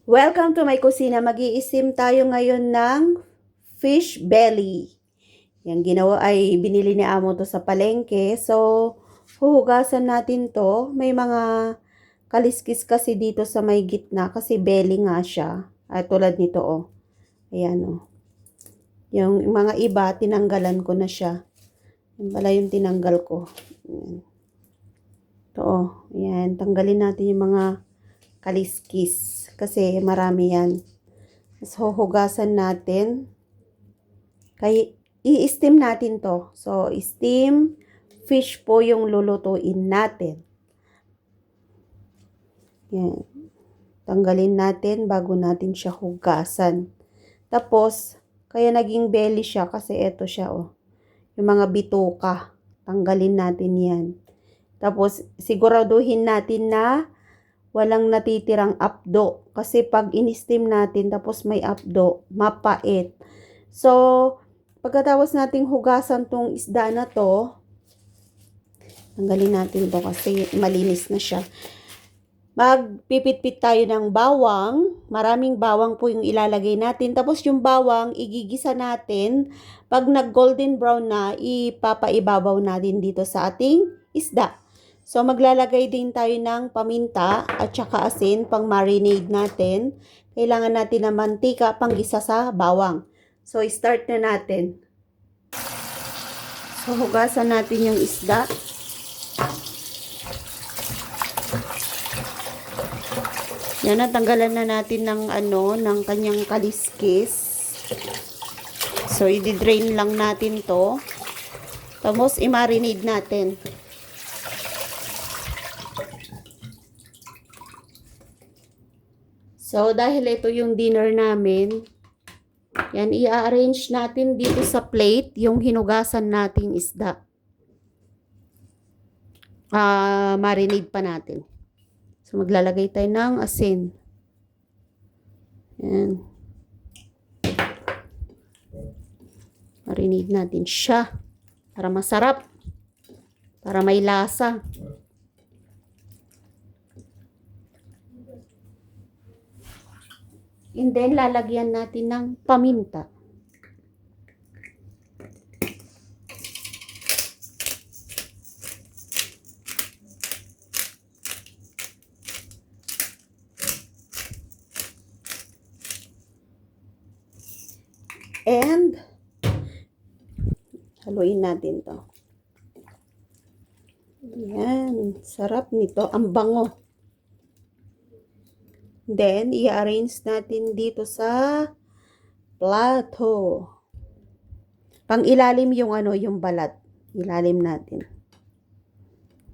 Welcome to my kusina. Mag-iisim tayo ngayon ng fish belly. Yung ginawa ay binili ni Amo to sa palengke. So, huhugasan natin to. May mga kaliskis kasi dito sa may gitna kasi belly nga siya. At tulad nito oh. Ayan oh. Yung mga iba, tinanggalan ko na siya. Yan pala yung tinanggal ko. Ayan. Ito oh. Ayan. Tanggalin natin yung mga kaliskis. Kasi marami yan. So, hugasan natin. Kaya, i-steam natin to. So, steam fish po yung lulutuin natin. Yan. Tanggalin natin bago natin siya hugasan. Tapos, kaya naging belly siya kasi eto siya, oh. Yung mga bituka. Tanggalin natin yan. Tapos, siguraduhin natin na walang natitirang apdo. Kasi pag in-steam natin, tapos may apdo, mapait. So, pagkatapos nating hugasan tong isda na to, tanggalin natin to kasi malinis na siya. Magpipit-pit tayo ng bawang. Maraming bawang po yung ilalagay natin. Tapos yung bawang, igigisa natin. Pag nag-golden brown na, ipapaibabaw natin dito sa ating isda. So, maglalagay din tayo ng paminta at saka asin pang marinade natin. Kailangan natin ng mantika pang gisa sa bawang. So, start na natin. So, hugasan natin yung isda. Yan, natanggalan na natin ng kanyang kaliskis. So, i-drain lang natin to. Tapos, i-marinade natin. So, dahil ito yung dinner namin, yan, i-arrange natin dito sa plate yung hinugasan nating isda. Marinade pa natin. So, maglalagay tayo ng asin. Yan. Marinade natin siya para masarap. Para may lasa. And then, lalagyan natin ng paminta. And, haluin natin to. Yan, sarap nito. Ang bango. Then, i-arrange natin dito sa plato. Pang ilalim yung yung balat. Ilalim natin.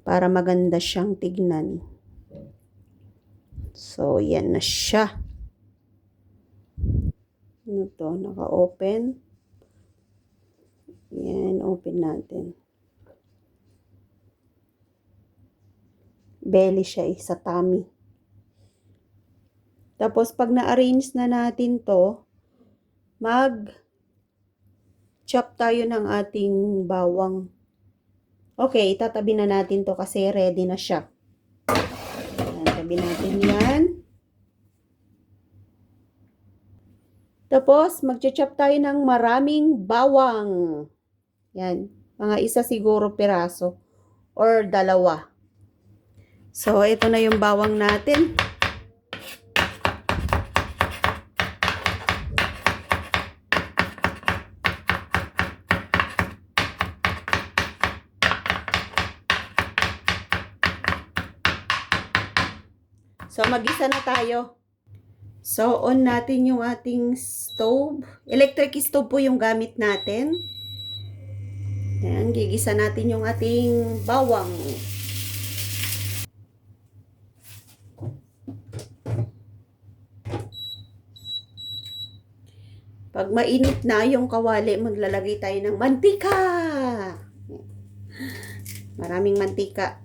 Para maganda siyang tignan. So, yan na siya. Ano to? Naka-open. Yan, open natin. Belly siya sa tummy. Tapos, pag na-arrange na natin to, mag-chop tayo ng ating bawang. Okay, itatabi na natin to kasi ready na siya. Ayan, tabi natin yan. Tapos, mag-chop tayo ng maraming bawang. Yan, mga isa siguro piraso or dalawa. So, ito na yung bawang natin. So, mag-isa na tayo. So, on natin yung ating stove. Electric stove po yung gamit natin. Ayan, gigisa natin yung ating bawang. Pag mainit na yung kawali, maglalagay tayo ng mantika. Maraming mantika.